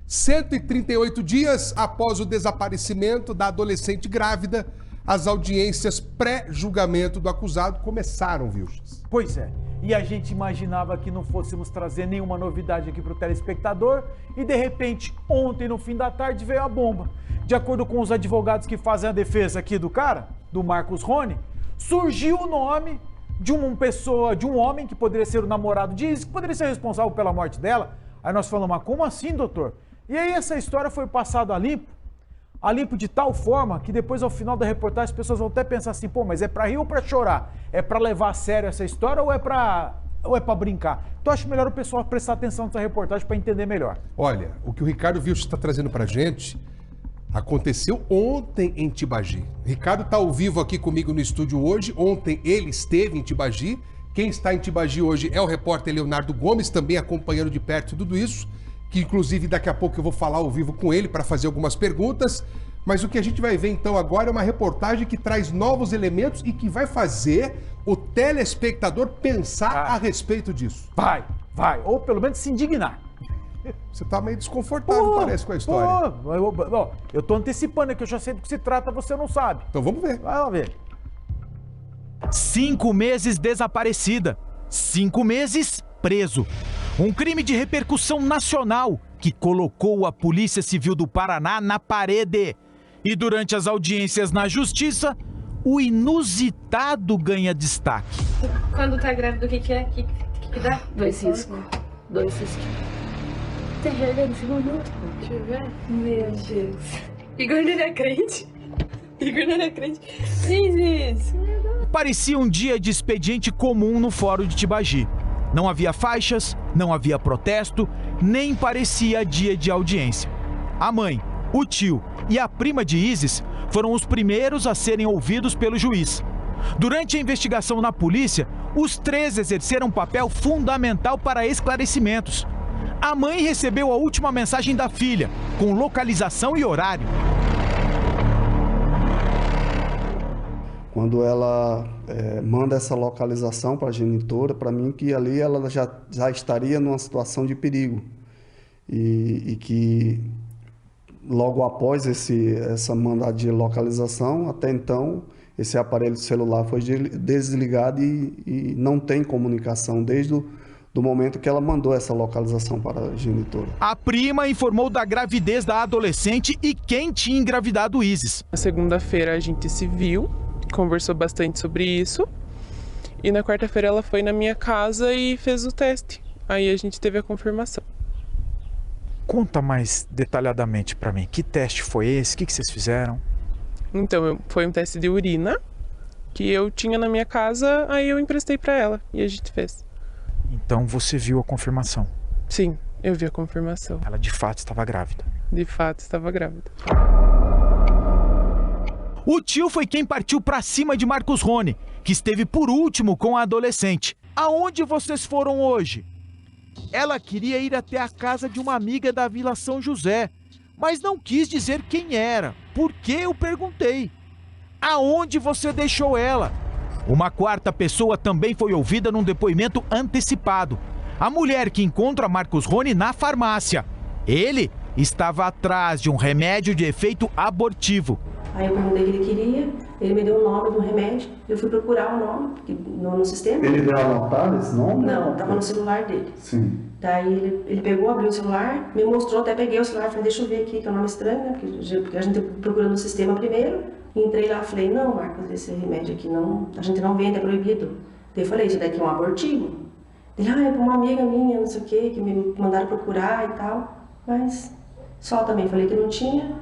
138 dias após o desaparecimento da adolescente grávida, as audiências pré-julgamento do acusado começaram, Vilches. Pois é, e a gente imaginava que não fôssemos trazer nenhuma novidade aqui para o telespectador e de repente, ontem no fim da tarde veio a bomba. De acordo com os advogados que fazem a defesa aqui do cara, do Marcos Rony, surgiu o nome de um homem que poderia ser o namorado de Isis, que poderia ser responsável pela morte dela. Aí nós falamos, mas como assim, doutor? E aí essa história foi passada a limpo de tal forma que depois ao final da reportagem as pessoas vão até pensar assim, pô, mas é pra rir ou pra chorar? É pra levar a sério essa história ou é pra brincar? Então acho melhor o pessoal prestar atenção nessa reportagem pra entender melhor. Olha, o que o Ricardo Vilches está trazendo pra gente aconteceu ontem em Tibagi. O Ricardo está ao vivo aqui comigo no estúdio hoje. Ontem ele esteve em Tibagi. Quem está em Tibagi hoje é o repórter Leonardo Gomes, também acompanhando de perto tudo isso, que inclusive daqui a pouco eu vou falar ao vivo com ele para fazer algumas perguntas. Mas o que a gente vai ver então agora é uma reportagem que traz novos elementos e que vai fazer o telespectador pensar a respeito disso. Vai, ou pelo menos se indignar. Você tá meio desconfortável, parece, com a história. Eu tô antecipando aqui, eu já sei do que se trata, você não sabe. Então vamos ver. Vamos ver. 5 meses desaparecida, 5 meses preso. Um crime de repercussão nacional que colocou a Polícia Civil do Paraná na parede. E durante as audiências na Justiça, o inusitado ganha destaque. Quando tá grávida, o que é? O que dá? 2 ciscos. 2 ciscos. Tem vergonha nesse minuto? Deixa eu ver. Meu Deus. Igor não é crente. Isis. Parecia um dia de expediente comum no Fórum de Tibagi. Não havia faixas, não havia protesto, nem parecia dia de audiência. A mãe, o tio e a prima de Isis foram os primeiros a serem ouvidos pelo juiz. Durante a investigação na polícia, os 3 exerceram um papel fundamental para esclarecimentos. A mãe recebeu a última mensagem da filha, com localização e horário. Quando ela manda essa localização para a genitora, para mim que ali ela já estaria numa situação de perigo. E que logo após essa mandada de localização, até então, esse aparelho celular foi desligado e não tem comunicação desde do momento que ela mandou essa localização para a genitora. A prima informou da gravidez da adolescente e quem tinha engravidado Isis. Na segunda-feira a gente se viu, conversou bastante sobre isso. E na quarta-feira ela foi na minha casa e fez o teste. Aí a gente teve a confirmação. Conta mais detalhadamente pra mim. Que teste foi esse? O que vocês fizeram? Então, foi um teste de urina que eu tinha na minha casa, aí eu emprestei pra ela e a gente fez. Então você viu a confirmação? Sim, eu vi a confirmação. Ela de fato estava grávida? De fato estava grávida. O tio foi quem partiu pra cima de Marcos Rony, que esteve por último com a adolescente. Aonde vocês foram hoje? Ela queria ir até a casa de uma amiga da Vila São José, mas não quis dizer quem era, porque eu perguntei. Aonde você deixou ela? Uma quarta pessoa também foi ouvida num depoimento antecipado. A mulher que encontra Marcos Rony na farmácia. Ele estava atrás de um remédio de efeito abortivo. Aí eu perguntei o que ele queria, ele me deu o nome do remédio, eu fui procurar o nome no sistema. Ele deu anotado esse nome? Não, estava no celular dele. Sim. Daí ele pegou, abriu o celular, me mostrou, até peguei o celular, falei, deixa eu ver aqui, que é um nome estranho, né? Porque a gente procurou no sistema primeiro, entrei lá, falei, não, Marcos, esse remédio aqui não, a gente não vende, é proibido. Daí eu falei, isso daqui é um abortivo? Ele, é pra uma amiga minha, não sei o quê, que me mandaram procurar e tal, mas só também falei que não tinha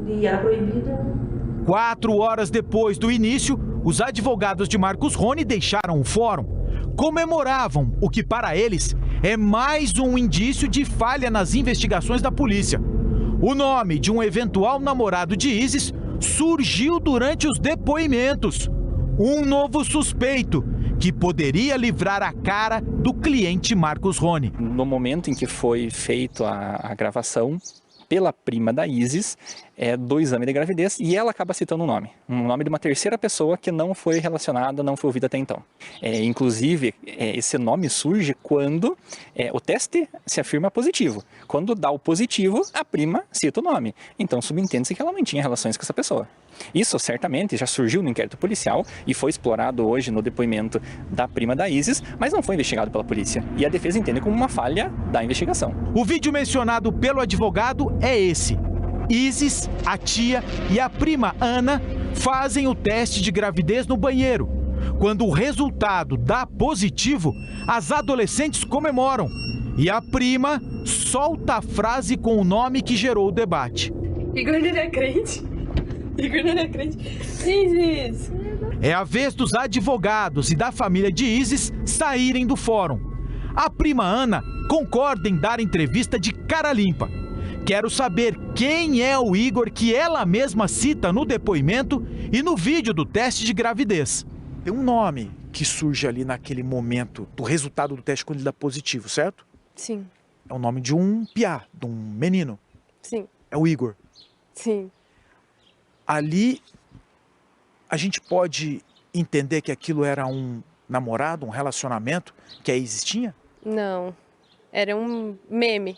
e era proibido. 4 horas depois do início, os advogados de Marcos Rony deixaram o fórum. Comemoravam o que para eles é mais um indício de falha nas investigações da polícia. O nome de um eventual namorado de Isis surgiu durante os depoimentos. Um novo suspeito que poderia livrar a cara do cliente Marcos Rony. No momento em que foi feita a gravação pela prima da Isis, do exame de gravidez e ela acaba citando um nome de uma terceira pessoa que não foi relacionada, não foi ouvida até então. Inclusive, esse nome surge quando o teste se afirma positivo. Quando dá o positivo, a prima cita o nome. Então, subentende-se que ela mantinha relações com essa pessoa. Isso certamente já surgiu no inquérito policial e foi explorado hoje no depoimento da prima da Isis, mas não foi investigado pela polícia. E a defesa entende como uma falha da investigação. O vídeo mencionado pelo advogado é esse. Isis, a tia e a prima Ana fazem o teste de gravidez no banheiro. Quando o resultado dá positivo, as adolescentes comemoram e a prima solta a frase com o nome que gerou o debate. Igor não é crente. Igor não é crente. Isis! É a vez dos advogados e da família de Isis saírem do fórum. A prima Ana concorda em dar entrevista de cara limpa. Quero saber quem é o Igor que ela mesma cita no depoimento e no vídeo do teste de gravidez. Tem um nome que surge ali naquele momento do resultado do teste quando ele dá positivo, certo? Sim. É o nome de um piá, de um menino. Sim. É o Igor. Sim. Ali, a gente pode entender que aquilo era um namorado, um relacionamento que a Isis tinha? Não. Era um meme.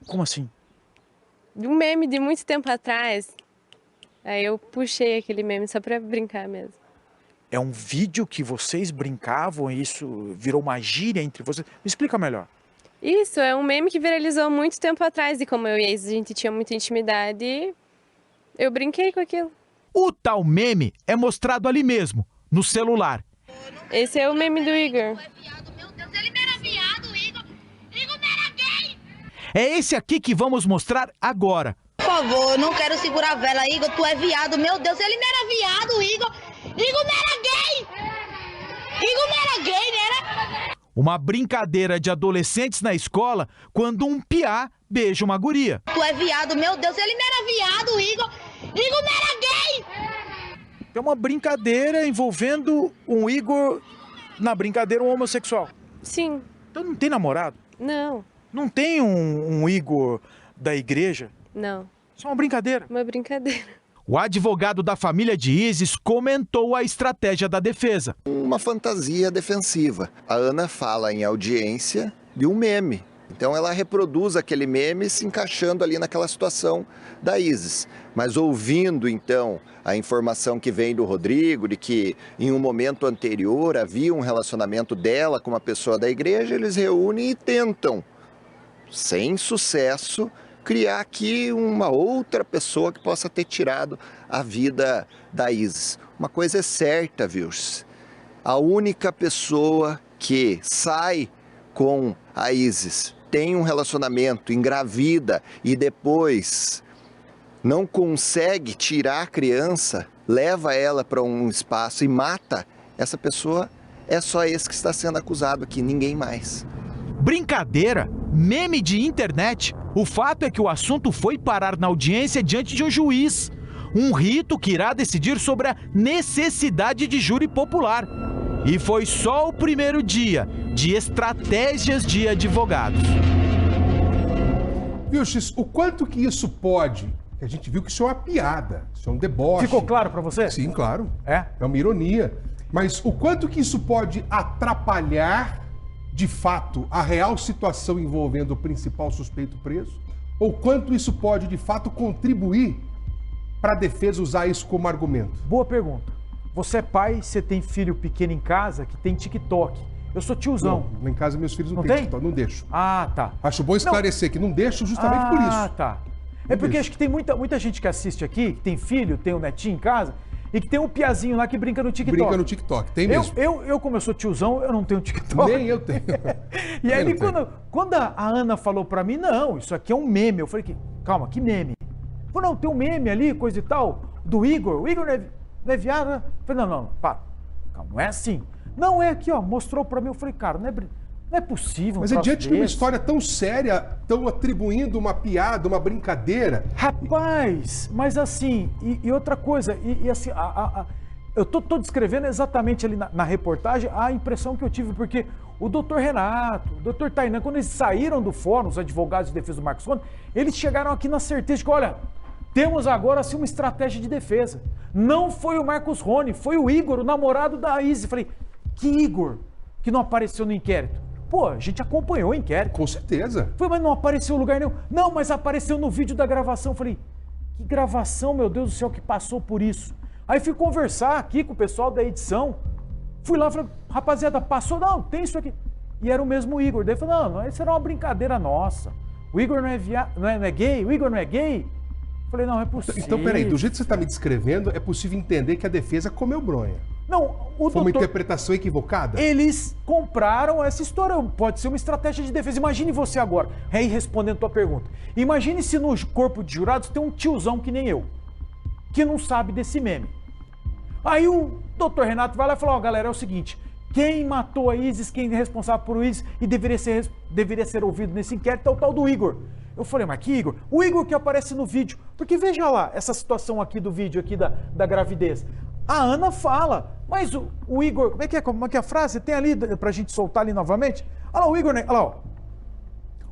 Como assim? Um meme de muito tempo atrás. Aí eu puxei aquele meme só pra brincar mesmo. É um vídeo que vocês brincavam e isso virou uma gíria entre vocês? Me explica melhor. Isso, é um meme que viralizou muito tempo atrás. E como eu e a Isis, a gente tinha muita intimidade, eu brinquei com aquilo. O tal meme é mostrado ali mesmo, no celular. Esse é o meme do Igor. É esse aqui que vamos mostrar agora. Por favor, eu não quero segurar a vela, Igor, tu é viado, meu Deus, ele não era viado, Igor. Igor não era gay. Igor não era gay, não era? Uma brincadeira de adolescentes na escola quando um piá beija uma guria. Tu é viado, meu Deus, ele não era viado, Igor. Igor não era gay. É uma brincadeira envolvendo um Igor, na brincadeira, um homossexual. Sim. Então não tem namorado? Não. Não tem um Igor da igreja? Não. Isso é uma brincadeira. Uma brincadeira. O advogado da família de Isis comentou a estratégia da defesa. Uma fantasia defensiva. A Ana fala em audiência de um meme. Então ela reproduz aquele meme se encaixando ali naquela situação da Isis. Mas ouvindo então a informação que vem do Rodrigo, de que em um momento anterior havia um relacionamento dela com uma pessoa da igreja, eles reúnem e tentam, sem sucesso, criar aqui uma outra pessoa que possa ter tirado a vida da Isis. Uma coisa é certa, viu? A única pessoa que sai com a Isis, tem um relacionamento, engravida e depois não consegue tirar a criança, leva ela para um espaço e mata, essa pessoa é só esse que está sendo acusado aqui, ninguém mais. Brincadeira? Meme de internet? O fato é que o assunto foi parar na audiência diante de um juiz. Um rito que irá decidir sobre a necessidade de júri popular. E foi só o primeiro dia de estratégias de advogados. Vilches, o quanto que isso pode... A gente viu que isso é uma piada, isso é um deboche. Ficou claro para você? Sim, claro. É? É uma ironia. Mas o quanto que isso pode atrapalhar, de fato, a real situação envolvendo o principal suspeito preso? Ou quanto isso pode, de fato, contribuir para a defesa usar isso como argumento? Boa pergunta. Você é pai, você tem filho pequeno em casa que tem TikTok. Eu sou tiozão. Não, em casa meus filhos não têm TikTok, não deixo. Ah, tá. Acho bom esclarecer que não deixo justamente por isso. Ah, tá. É porque acho que tem muita gente que assiste aqui, que tem filho, tem um netinho em casa, e que tem um piazinho lá que brinca no TikTok. Brinca no TikTok, tem mesmo. Eu como eu sou tiozão, eu não tenho TikTok. Nem eu tenho. E aí, quando a Ana falou pra mim, não, isso aqui é um meme. Eu falei, calma, que meme? Falei, não, tem um meme ali, coisa e tal, do Igor. O Igor não é viado, né? Eu falei, não, para. Calma, não é assim. Não, é aqui, ó, mostrou pra mim. Eu falei, cara, não é possível. Mas é diante de uma história tão séria, tão atribuindo uma piada, uma brincadeira. Rapaz, mas assim, e outra coisa, e assim, eu tô descrevendo exatamente ali na reportagem a impressão que eu tive, porque o doutor Renato, o doutor Tainan, quando eles saíram do fórum, os advogados de defesa do Marcos Rony, eles chegaram aqui na certeza de que, olha, Temos agora assim uma estratégia de defesa. Não foi o Marcos Rony, foi o Igor, o namorado da Isis. Falei, que Igor que não apareceu no inquérito? Pô, a gente acompanhou o inquérito. Com certeza. Foi, mas não apareceu em lugar nenhum. Não, mas apareceu no vídeo da gravação. Falei, que gravação, meu Deus do céu, que passou por isso? Aí fui conversar aqui com o pessoal da edição. Fui lá e falei, rapaziada, passou? Não, tem isso aqui. E era o mesmo Igor. Daí eu falei, não, isso era uma brincadeira nossa. O Igor não é gay? O Igor não é gay? Eu falei, não é possível. Então, peraí, do jeito que você está me descrevendo, é possível entender que a defesa comeu bronha. Não, Foi uma interpretação equivocada? Eles compraram essa história. Pode ser uma estratégia de defesa. Imagine você agora, aí respondendo a tua pergunta. Imagine se no corpo de jurados tem um tiozão que nem eu, que não sabe desse meme. Aí o doutor Renato vai lá e fala, ó, galera, é o seguinte, quem matou a Isis, quem é responsável por Isis e deveria ser ouvido nesse inquérito é o tal do Igor. Eu falei, mas que Igor? O Igor que aparece no vídeo. Porque veja lá, essa situação aqui do vídeo aqui da gravidez. A Ana fala, mas o Igor, como é que é a frase? Tem ali pra gente soltar ali novamente? Olha lá, o Igor, olha lá, ó.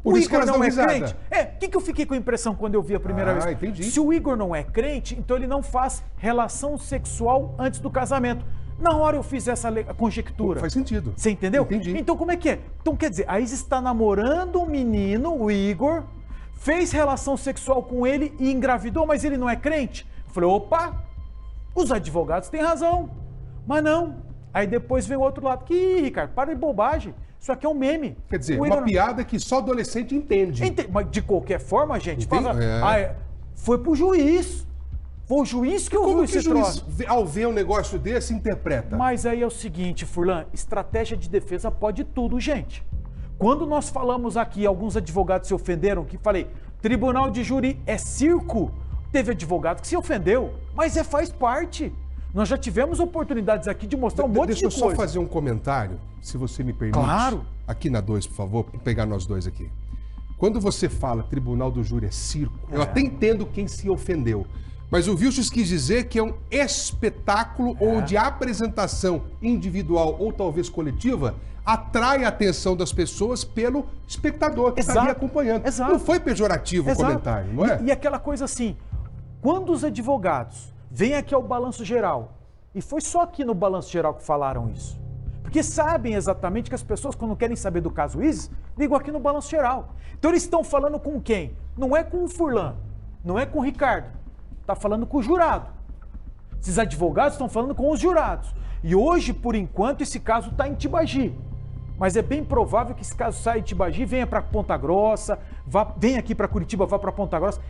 Por isso que elas não dão é risada. crente? O que eu fiquei com a impressão quando eu vi a primeira vez? Entendi. Se o Igor não é crente, então ele não faz relação sexual antes do casamento. Na hora eu fiz essa conjectura. Faz sentido. Você entendeu? Entendi. Então como é que é? Então quer dizer, a Isis está namorando um menino, o Igor, fez relação sexual com ele e engravidou, mas ele não é crente? Eu falei, opa, os advogados têm razão. Mas não. Aí depois vem o outro lado. Que, Ricardo, para de bobagem. Isso aqui é um meme. Quer dizer, uma piada que só adolescente entende. Mas de qualquer forma, gente, É. Foi pro juiz. Foi o juiz que ouviu esse troço. Ao ver um negócio desse, interpreta? Mas aí é o seguinte, Furlan, estratégia de defesa pode tudo, gente. Quando nós falamos aqui, alguns advogados se ofenderam, que falei, tribunal de júri é circo, teve advogado que se ofendeu, mas faz parte. Nós já tivemos oportunidades aqui de mostrar um monte de coisa. Deixa eu só fazer um comentário, se você me permite. Claro. Aqui na 2, por favor, vou pegar nós dois aqui. Quando você fala tribunal do júri é circo, eu até entendo quem se ofendeu. Mas o Vilches quis dizer que é um espetáculo onde a apresentação individual ou talvez coletiva atrai a atenção das pessoas pelo espectador que está ali acompanhando. Exato. Não foi pejorativo o comentário, não é? E aquela coisa assim, quando os advogados vêm aqui ao Balanço Geral, e foi só aqui no Balanço Geral que falaram isso, porque sabem exatamente que as pessoas, quando querem saber do caso Isis, ligam aqui no Balanço Geral. Então eles estão falando com quem? Não é com o Furlan, não é com o Ricardo, está falando com o jurado. Esses advogados estão falando com os jurados. E hoje, por enquanto, esse caso está em Tibagi. Mas é bem provável que esse caso saia de Tibagi, venha para Ponta Grossa, venha aqui para Curitiba, vá para Ponta Grossa.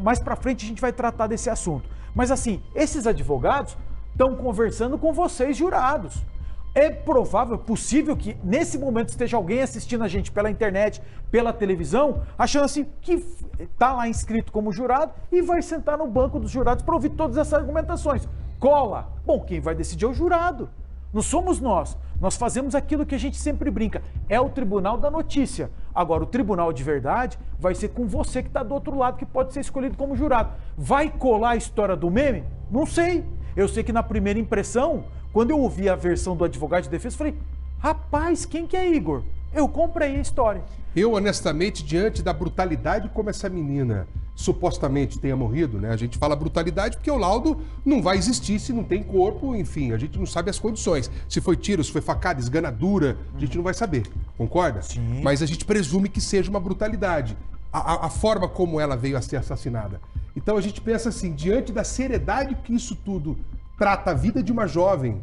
Mais para frente a gente vai tratar desse assunto. Mas assim, esses advogados estão conversando com vocês, jurados. É provável, possível que nesse momento esteja alguém assistindo a gente pela internet, pela televisão, achando assim que está lá inscrito como jurado e vai sentar no banco dos jurados para ouvir todas essas argumentações. Cola! Bom, quem vai decidir é o jurado. Não somos nós. Nós fazemos aquilo que a gente sempre brinca. É o tribunal da notícia. Agora, o tribunal de verdade vai ser com você que está do outro lado, que pode ser escolhido como jurado. Vai colar a história do meme? Não sei. Eu sei que na primeira impressão, quando eu ouvi a versão do advogado de defesa, eu falei, rapaz, quem que é Igor? Eu comprei a história. Eu, honestamente, diante da brutalidade como essa menina supostamente tenha morrido, né? A gente fala brutalidade porque o laudo não vai existir se não tem corpo, enfim, a gente não sabe as condições. Se foi tiro, se foi facada, esganadura, a gente não vai saber, concorda? Sim. Mas a gente presume que seja uma brutalidade, a forma como ela veio a ser assassinada. Então a gente pensa assim, diante da seriedade que isso tudo trata a vida de uma jovem,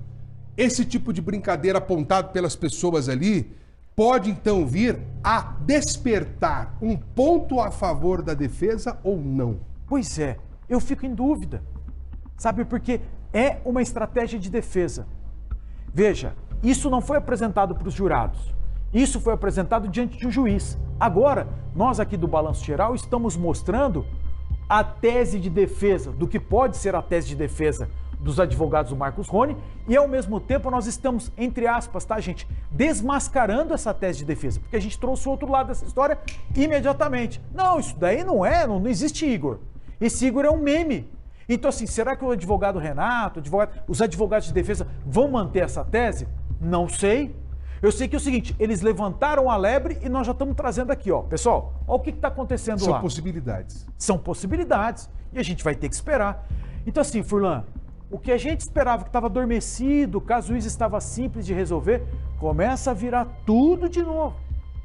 esse tipo de brincadeira apontado pelas pessoas ali, pode então vir a despertar um ponto a favor da defesa ou não? Pois é, eu fico em dúvida. Sabe, porque é uma estratégia de defesa. Veja, isso não foi apresentado para os jurados. Isso foi apresentado diante de um juiz. Agora, nós aqui do Balanço Geral estamos mostrando a tese de defesa, do que pode ser a tese de defesa dos advogados do Marcos Rony, e ao mesmo tempo nós estamos, entre aspas, tá, gente, desmascarando essa tese de defesa, porque a gente trouxe o outro lado dessa história imediatamente. Não, isso daí não existe Igor. Esse Igor é um meme. Então assim, será que o advogado Renato, os advogados de defesa vão manter essa tese? Não sei. Eu sei que é o seguinte, eles levantaram a lebre e nós já estamos trazendo aqui, ó. Pessoal, olha o que está acontecendo lá. São possibilidades. São possibilidades. E a gente vai ter que esperar. Então assim, Furlan, o que a gente esperava que estava adormecido, o caso Isis estava simples de resolver, começa a virar tudo de novo.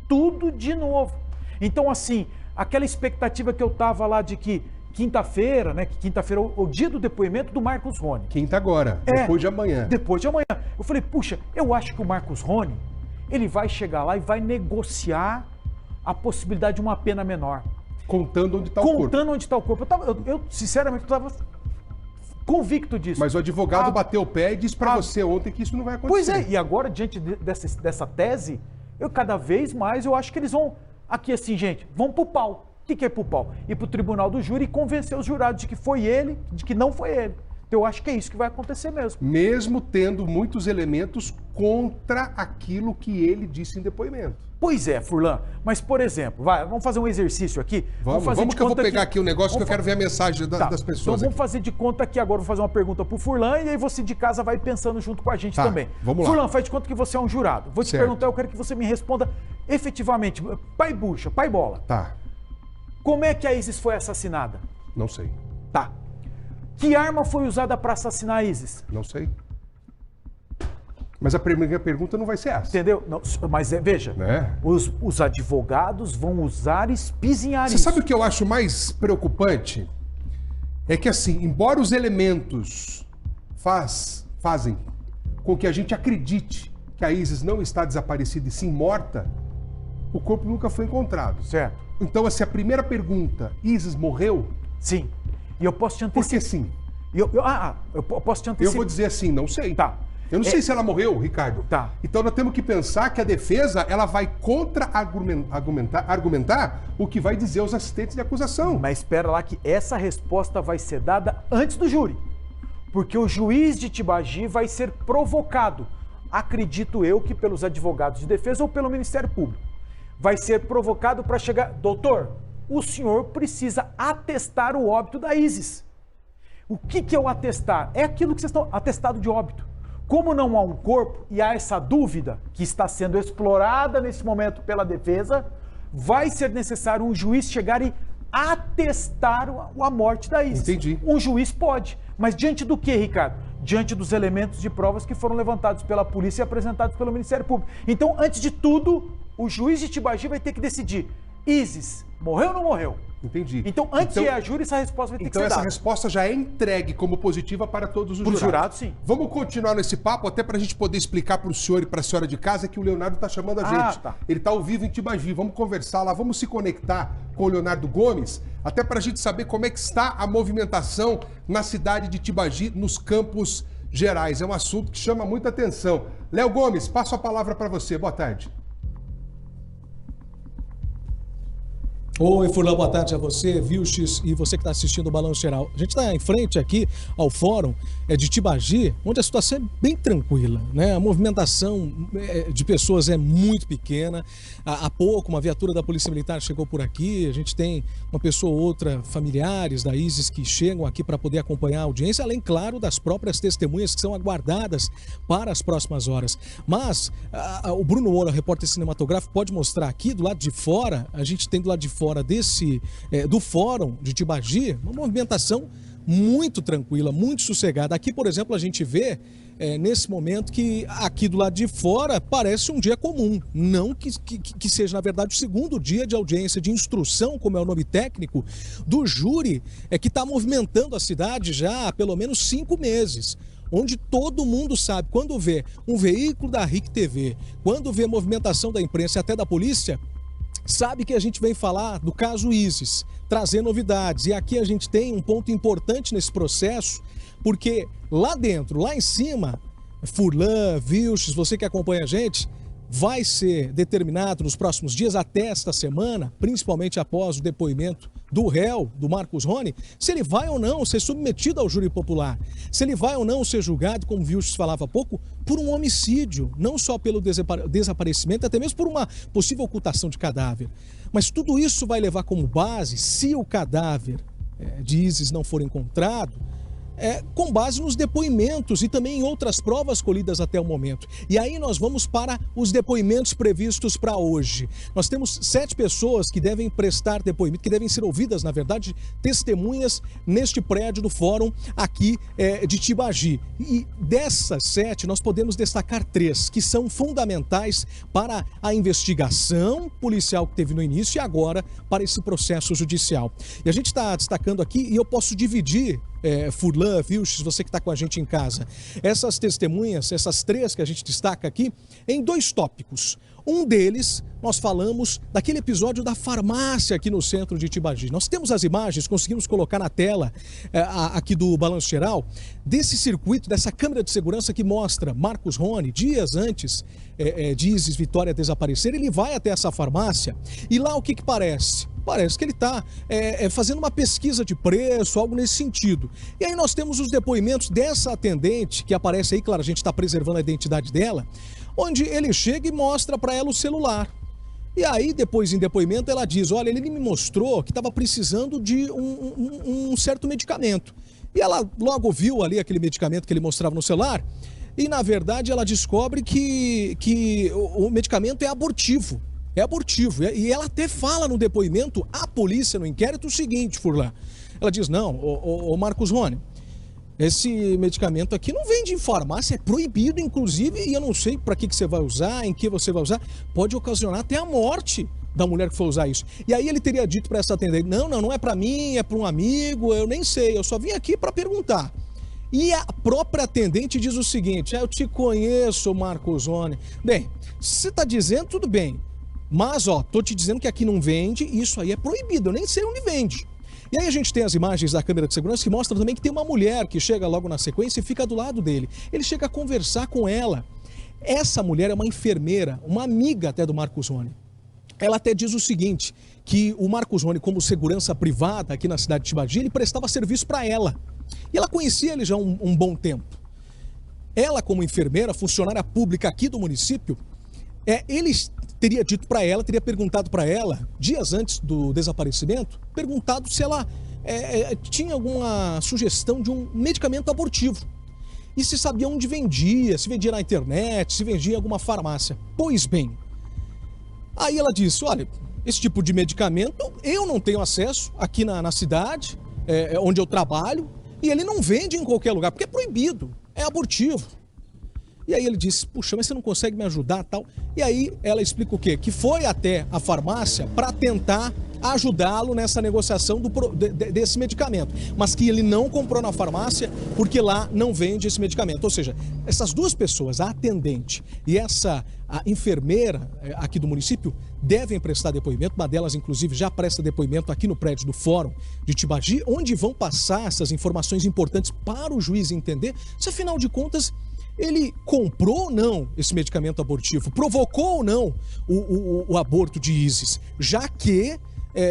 Tudo de novo. Então assim, aquela expectativa que eu tava lá de que quinta-feira, né? Que quinta-feira é o dia do depoimento do Marcos Rony. Quinta agora, depois de amanhã. Depois de amanhã. Eu falei, puxa, eu acho que o Marcos Rony, ele vai chegar lá e vai negociar a possibilidade de uma pena menor. Contando onde está o corpo. Contando onde está o corpo. Eu sinceramente, estava convicto disso. Mas o advogado bateu o pé e disse para você ontem que isso não vai acontecer. Pois é, e agora, diante dessa tese, cada vez mais eu acho que eles vão, aqui assim, gente, vão pro pau. O que é pro pau? Ir pro tribunal do júri e convencer os jurados de que foi ele, de que não foi ele. Então eu acho que é isso que vai acontecer mesmo. Mesmo tendo muitos elementos contra aquilo que ele disse em depoimento. Pois é, Furlan. Mas, por exemplo, vamos fazer um exercício aqui. Vamos que eu vou pegar aqui um negócio que eu quero ver a mensagem das pessoas. Então vamos fazer de conta que agora eu vou fazer uma pergunta pro Furlan e aí você de casa vai pensando junto com a gente também. Vamos lá. Furlan, faz de conta que você é um jurado. Vou te perguntar, eu quero que você me responda efetivamente. Pai bucha, pai bola. Tá. Como é que a Isis foi assassinada? Não sei. Tá. Que arma foi usada para assassinar a Isis? Não sei. Mas a primeira pergunta não vai ser essa. Entendeu? Não, mas veja, os advogados vão usar espizinhar isso. Você sabe o que eu acho mais preocupante? É que assim, embora os elementos fazem com que a gente acredite que a Isis não está desaparecida e sim morta, o corpo nunca foi encontrado. Certo. Então, assim, a primeira pergunta, Isis morreu? Sim. E eu posso te antecipar. Por que sim? Eu posso te antecipar. Eu vou dizer assim, não sei. Tá. Eu não sei se ela morreu, Ricardo. Tá. Então nós temos que pensar que a defesa ela vai contra-argumentar o que vai dizer os assistentes de acusação. Mas espera lá que essa resposta vai ser dada antes do júri. Porque o juiz de Tibagi vai ser provocado, acredito eu que pelos advogados de defesa ou pelo Ministério Público. Vai ser provocado para chegar... Doutor, o senhor precisa atestar o óbito da Isis. O que é o atestar? É aquilo que vocês estão... Atestado de óbito. Como não há um corpo e há essa dúvida que está sendo explorada nesse momento pela defesa, vai ser necessário um juiz chegar e atestar a morte da Isis. Entendi. Um juiz pode. Mas diante do que, Ricardo? Diante dos elementos de provas que foram levantados pela polícia e apresentados pelo Ministério Público. Então, antes de tudo, o juiz de Tibagi vai ter que decidir. Isis, morreu ou não morreu? Entendi. Então, antes de ir a júri, essa resposta vai ter que ser dada. Então, essa resposta já é entregue como positiva para todos os jurados. Jurados, sim. Vamos continuar nesse papo, até para a gente poder explicar para o senhor e para a senhora de casa que o Leonardo está chamando a gente. Tá. Ele está ao vivo em Tibagi. Vamos conversar lá, vamos se conectar com o Leonardo Gomes, até para a gente saber como é que está a movimentação na cidade de Tibagi, nos Campos Gerais. É um assunto que chama muita atenção. Léo Gomes, passo a palavra para você. Boa tarde. Oi, Furlan, boa tarde a você, Vilches, e você que está assistindo o Balanço Geral. A gente está em frente aqui ao fórum de Tibagi, onde a situação é bem tranquila, né? A movimentação de pessoas é muito pequena. Há pouco, uma viatura da Polícia Militar chegou por aqui, a gente tem uma pessoa ou outra, familiares da Isis, que chegam aqui para poder acompanhar a audiência, além, claro, das próprias testemunhas que são aguardadas para as próximas horas. Mas o Bruno Moura, repórter cinematográfico, pode mostrar aqui, do lado de fora, a gente tem do lado de fora do fórum de Tibagi, uma movimentação muito tranquila, muito sossegada. Aqui, por exemplo, a gente vê nesse momento que aqui do lado de fora parece um dia comum, não que seja, na verdade, o segundo dia de audiência de instrução, como é o nome técnico, do júri, que está movimentando a cidade já há pelo menos 5 meses. Onde todo mundo sabe, quando vê um veículo da RIC TV, quando vê movimentação da imprensa e até da polícia, sabe que a gente vem falar do caso Isis, trazer novidades. E aqui a gente tem um ponto importante nesse processo, porque lá dentro, lá em cima, Furlan, Vilches, você que acompanha a gente, vai ser determinado nos próximos dias, até esta semana, principalmente após o depoimento do réu, do Marcos Rony, se ele vai ou não ser submetido ao júri popular, se ele vai ou não ser julgado, como o Vilches falava há pouco, por um homicídio, não só pelo desaparecimento, até mesmo por uma possível ocultação de cadáver. Mas tudo isso vai levar como base, se o cadáver de Isis não for encontrado, com base nos depoimentos e também em outras provas colhidas até o momento. E aí nós vamos para os depoimentos previstos para hoje. Nós temos 7 pessoas que devem prestar depoimento, que devem ser ouvidas, na verdade, testemunhas neste prédio do Fórum aqui de Tibagi. E dessas 7, nós podemos destacar 3 que são fundamentais para a investigação policial que teve no início e agora para esse processo judicial. E a gente está destacando aqui, e eu posso dividir, Furlan, Vilches, você que está com a gente em casa, essas testemunhas, essas 3 que a gente destaca aqui, em 2 tópicos. Um deles, nós falamos daquele episódio da farmácia aqui no centro de Tibagi. Nós temos as imagens, conseguimos colocar na tela aqui do Balanço Geral, desse circuito, dessa câmera de segurança que mostra Marcos Rony, dias antes de Isis Vitória desaparecer. Ele vai até essa farmácia e lá o que parece? Parece que ele está fazendo uma pesquisa de preço, algo nesse sentido. E aí nós temos os depoimentos dessa atendente, que aparece aí, claro, a gente está preservando a identidade dela, onde ele chega e mostra para ela o celular. E aí, depois em depoimento, ela diz, olha, ele me mostrou que estava precisando de um certo medicamento. E ela logo viu ali aquele medicamento que ele mostrava no celular, e na verdade ela descobre que o medicamento é abortivo. É abortivo. E ela até fala no depoimento, à polícia, no inquérito, o seguinte, Furlan. Ela diz, não, ô Marcos Rony, esse medicamento aqui não vende em farmácia, é proibido, inclusive, e eu não sei para que você vai usar, em que você vai usar. Pode ocasionar até a morte da mulher que for usar isso. E aí ele teria dito para essa atendente, não é para mim, é para um amigo, eu nem sei, eu só vim aqui para perguntar. E a própria atendente diz o seguinte, eu te conheço, Marcos Rony. Bem, se você está dizendo, tudo bem. Mas, tô te dizendo que aqui não vende, e isso aí é proibido, eu nem sei onde vende. E aí a gente tem as imagens da câmera de segurança que mostram também que tem uma mulher que chega logo na sequência e fica do lado dele. Ele chega a conversar com ela. Essa mulher é uma enfermeira, uma amiga até do Marcos Rony. Ela até diz o seguinte, que o Marcos Rony, como segurança privada aqui na cidade de Tibagi, ele prestava serviço para ela. E ela conhecia ele já um bom tempo. Ela, como enfermeira, funcionária pública aqui do município, ele teria dito para ela, teria perguntado para ela, dias antes do desaparecimento, perguntado se ela tinha alguma sugestão de um medicamento abortivo. E se sabia onde vendia, se vendia na internet, se vendia em alguma farmácia. Pois bem, aí ela disse, olha, esse tipo de medicamento eu não tenho acesso aqui na cidade, onde eu trabalho, e ele não vende em qualquer lugar, porque é proibido, é abortivo. E aí ele disse, puxa, mas você não consegue me ajudar, tal? E aí ela explica o quê? Que foi até a farmácia para tentar ajudá-lo nessa negociação desse medicamento, mas que ele não comprou na farmácia porque lá não vende esse medicamento. Ou seja, essas 2 pessoas, a atendente e a enfermeira aqui do município, devem prestar depoimento. Uma delas, inclusive, já presta depoimento aqui no prédio do Fórum de Tibagi, onde vão passar essas informações importantes para o juiz entender se, afinal de contas, ele comprou ou não esse medicamento abortivo, provocou ou não o aborto de Isis, já que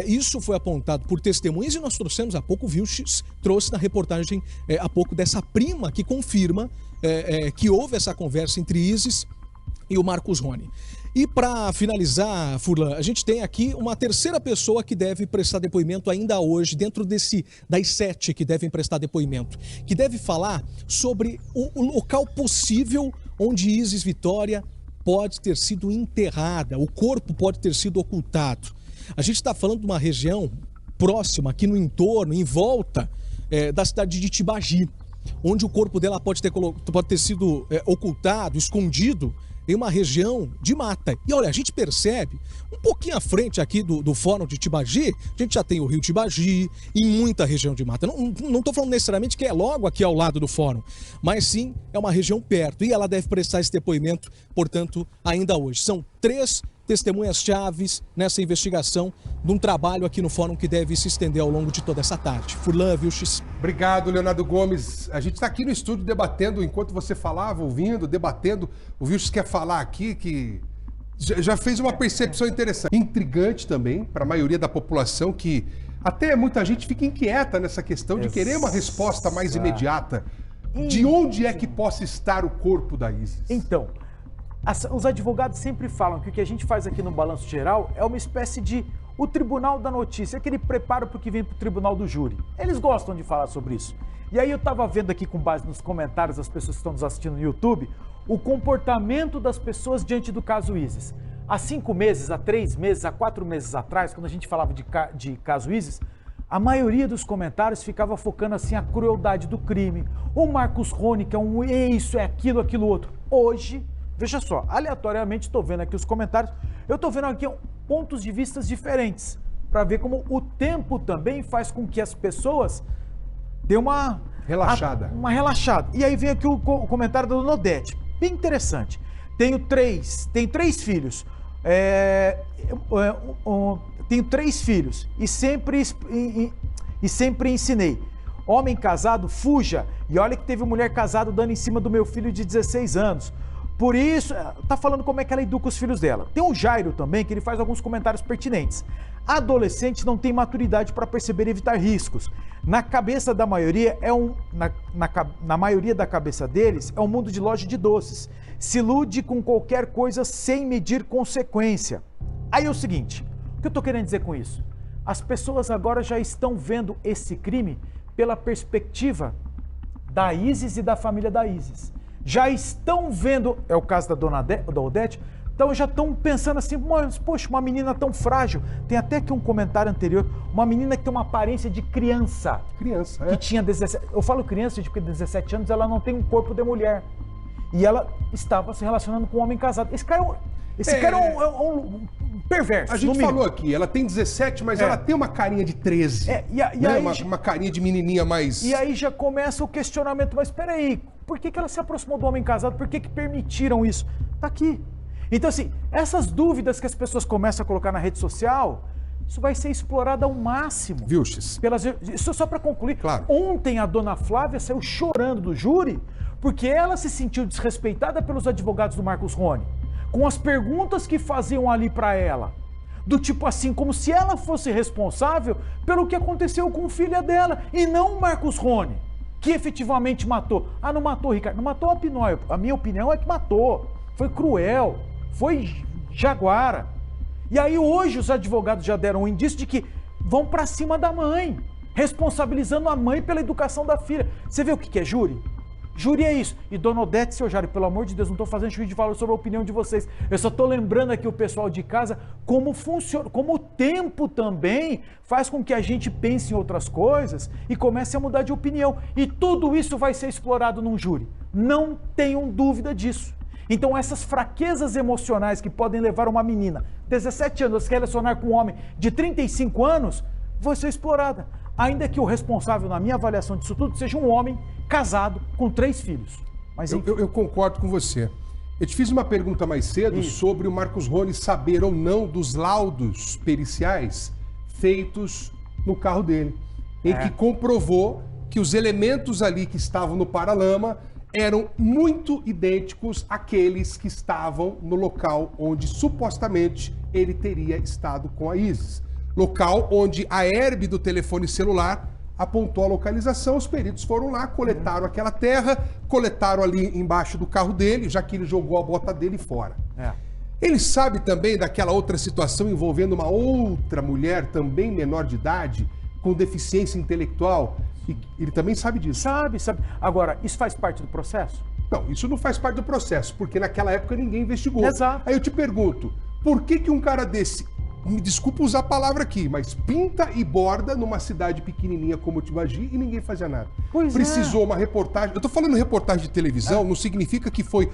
isso foi apontado por testemunhas e nós trouxemos há pouco, o Vilches trouxe na reportagem há pouco dessa prima que confirma que houve essa conversa entre Isis e o Marcos Rony. E para finalizar, Furlan, a gente tem aqui uma terceira pessoa que deve prestar depoimento ainda hoje, dentro das 7 que devem prestar depoimento, que deve falar sobre o local possível onde Isis Vitória pode ter sido enterrada, o corpo pode ter sido ocultado. A gente está falando de uma região próxima, aqui no entorno, em volta da cidade de Tibagi, onde o corpo dela pode ter sido ocultado, escondido, em uma região de mata. E olha, a gente percebe, um pouquinho à frente aqui do Fórum de Tibagi, a gente já tem o rio Tibagi e muita região de mata. Não estou falando necessariamente que é logo aqui ao lado do Fórum, mas sim é uma região perto. E ela deve prestar esse depoimento, portanto, ainda hoje. São 3 testemunhas-chaves nessa investigação de um trabalho aqui no Fórum que deve se estender ao longo de toda essa tarde. Furlan, Vilches. Obrigado, Leonardo Gomes. A gente está aqui no estúdio debatendo, enquanto você falava, ouvindo, debatendo. O Vilches quer falar aqui que já fez uma percepção interessante. Intrigante também para a maioria da população, que até muita gente fica inquieta nessa questão de querer uma resposta mais imediata. De onde é que possa estar o corpo da Isis? Então, os advogados sempre falam que o que a gente faz aqui no Balanço Geral é uma espécie de o Tribunal da Notícia, aquele preparo para o que vem para o Tribunal do Júri. Eles gostam de falar sobre isso. E aí eu estava vendo aqui, com base nos comentários das pessoas que estão nos assistindo no YouTube, o comportamento das pessoas diante do caso Isis. Há 5 meses, há 3 meses, há 4 meses atrás, quando a gente falava de caso Isis, a maioria dos comentários ficava focando assim a crueldade do crime. O Marcos Rony, que é um isso, é aquilo, aquilo outro. Hoje, veja só, aleatoriamente estou vendo aqui os comentários, eu estou vendo aqui pontos de vista diferentes, para ver como o tempo também faz com que as pessoas dê uma relaxada. Uma relaxada. E aí vem aqui o comentário da Dona Odete, bem interessante. Tenho 3 filhos. Tenho 3 filhos e sempre ensinei. Homem casado, fuja. E olha que teve mulher casada dando em cima do meu filho de 16 anos. Por isso, tá falando como é que ela educa os filhos dela. Tem o Jairo também, que ele faz alguns comentários pertinentes. Adolescente não tem maturidade para perceber e evitar riscos. Na cabeça da maioria, na maioria da cabeça deles, é um mundo de loja de doces. Se ilude com qualquer coisa sem medir consequência. Aí é o seguinte, o que eu tô querendo dizer com isso? As pessoas agora já estão vendo esse crime pela perspectiva da Isis e da família da Isis. Já estão vendo, é o caso da Dona Odete, então já estão pensando assim, mas, poxa, uma menina tão frágil. Tem até aqui um comentário anterior, uma menina que tem uma aparência de criança. Criança, que tinha 17, eu falo criança, gente, porque 17 anos ela não tem um corpo de mulher. E ela estava se relacionando com um homem casado. Esse cara é um perverso. A gente falou aqui, ela tem 17, mas ela tem uma carinha de 13. E aí, uma carinha de menininha mais... E aí já começa o questionamento, mas espera aí, por que ela se aproximou do homem casado? Por que permitiram isso? Tá aqui. Então assim, essas dúvidas que as pessoas começam a colocar na rede social, isso vai ser explorado ao máximo. Vilches. Isso só para concluir. Claro. Ontem a Dona Flávia saiu chorando do júri porque ela se sentiu desrespeitada pelos advogados do Marcos Rony, com as perguntas que faziam ali para ela, do tipo assim, como se ela fosse responsável pelo que aconteceu com a filha dela, e não o Marcos Rony, que efetivamente matou. Ah, não matou, Ricardo, não matou a Pinóia. A minha opinião é que matou. Foi cruel, foi jaguara. E aí hoje os advogados já deram um indício de que vão para cima da mãe, responsabilizando a mãe pela educação da filha. Você vê o que é júri? Júri é isso. E Dona Odete e seu Jairo, pelo amor de Deus, não estou fazendo juízo de valor sobre a opinião de vocês. Eu só estou lembrando aqui o pessoal de casa como funciona, como o tempo também faz com que a gente pense em outras coisas e comece a mudar de opinião. E tudo isso vai ser explorado num júri. Não tenham dúvida disso. Então essas fraquezas emocionais que podem levar uma menina, 17 anos, a se relacionar com um homem de 35 anos, vai ser explorada. Ainda que o responsável, na minha avaliação disso tudo, seja um homem casado com 3 filhos. Mas eu concordo com você. Eu te fiz uma pergunta mais cedo sobre o Marcos Rony saber ou não dos laudos periciais feitos no carro dele, em que comprovou que os elementos ali que estavam no paralama eram muito idênticos àqueles que estavam no local onde supostamente ele teria estado com a Isis. Local onde a herbe do telefone celular apontou a localização, os peritos foram lá, coletaram aquela terra, coletaram ali embaixo do carro dele, já que ele jogou a bota dele fora. Ele sabe também daquela outra situação envolvendo uma outra mulher, também menor de idade, com deficiência intelectual, e ele também sabe disso. Sabe. Agora, isso faz parte do processo? Não, isso não faz parte do processo, porque naquela época ninguém investigou. Exato. Aí eu te pergunto, por que um cara desse, me desculpa usar a palavra aqui, mas pinta e borda numa cidade pequenininha como Tibagi e ninguém fazia nada? Precisou uma reportagem. Eu tô falando reportagem de televisão, não significa que foi,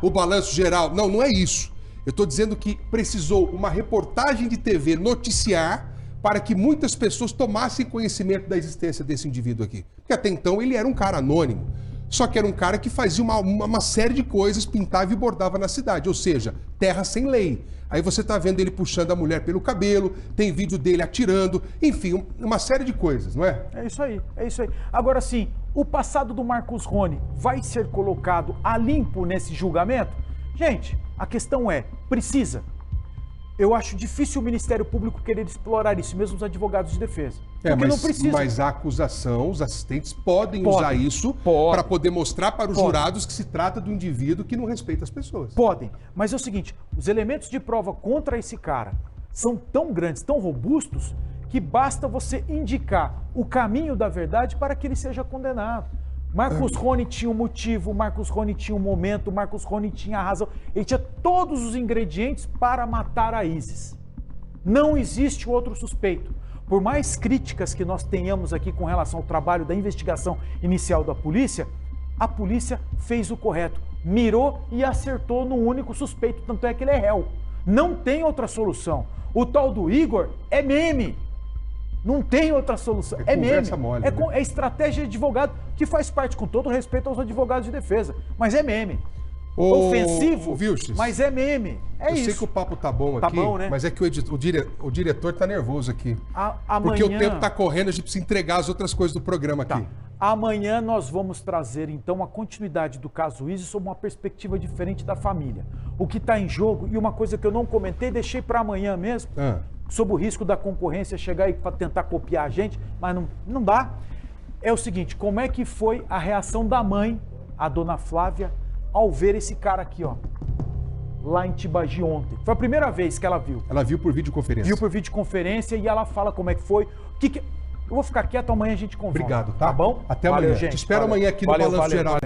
o balanço geral. Não, não é isso. Eu tô dizendo que precisou uma reportagem de TV noticiar para que muitas pessoas tomassem conhecimento da existência desse indivíduo aqui. Porque até então ele era um cara anônimo. Só que era um cara que fazia uma série de coisas, pintava e bordava na cidade. Ou seja, terra sem lei. Aí você tá vendo ele puxando a mulher pelo cabelo, tem vídeo dele atirando, enfim, uma série de coisas, não é? É isso aí. Agora sim, o passado do Marcos Rony vai ser colocado a limpo nesse julgamento? Gente, a questão é, precisa? Eu acho difícil o Ministério Público querer explorar isso, mesmo os advogados de defesa. Porque não precisa. Mas a acusação, os assistentes podem usar isso para poder mostrar para os jurados que se trata de um indivíduo que não respeita as pessoas. Podem, mas é o seguinte, os elementos de prova contra esse cara são tão grandes, tão robustos, que basta você indicar o caminho da verdade para que ele seja condenado. Marcos Rony tinha um motivo, Marcos Rony tinha um momento, Marcos Rony tinha a razão. Ele tinha todos os ingredientes para matar a Isis. Não existe outro suspeito. Por mais críticas que nós tenhamos aqui com relação ao trabalho da investigação inicial da polícia, a polícia fez o correto. Mirou e acertou no único suspeito, tanto é que ele é réu. Não tem outra solução. O tal do Igor é meme. Não tem outra solução. É meme. Mole, é estratégia de advogado, que faz parte, com todo respeito aos advogados de defesa. Mas é meme. Ofensivo, mas é meme. É isso. Eu sei que o papo tá bom tá aqui, bom, né? mas é que o diretor tá nervoso aqui. Amanhã... Porque o tempo tá correndo, a gente precisa entregar as outras coisas do programa aqui. Amanhã nós vamos trazer, então, a continuidade do caso Isis sob uma perspectiva diferente da família. O que está em jogo, e uma coisa que eu não comentei, deixei para amanhã mesmo, sob o risco da concorrência chegar e tentar copiar a gente, mas não dá. É o seguinte, como é que foi a reação da mãe, a dona Flávia, ao ver esse cara aqui, ó, lá em Tibagi ontem? Foi a primeira vez que ela viu. Ela viu por videoconferência. Viu por videoconferência e ela fala como é que foi. Eu vou ficar quieto, amanhã a gente conversa. Obrigado, tá? Tá bom? Até amanhã. Valeu, gente. Te espero amanhã aqui no Balanço Geral.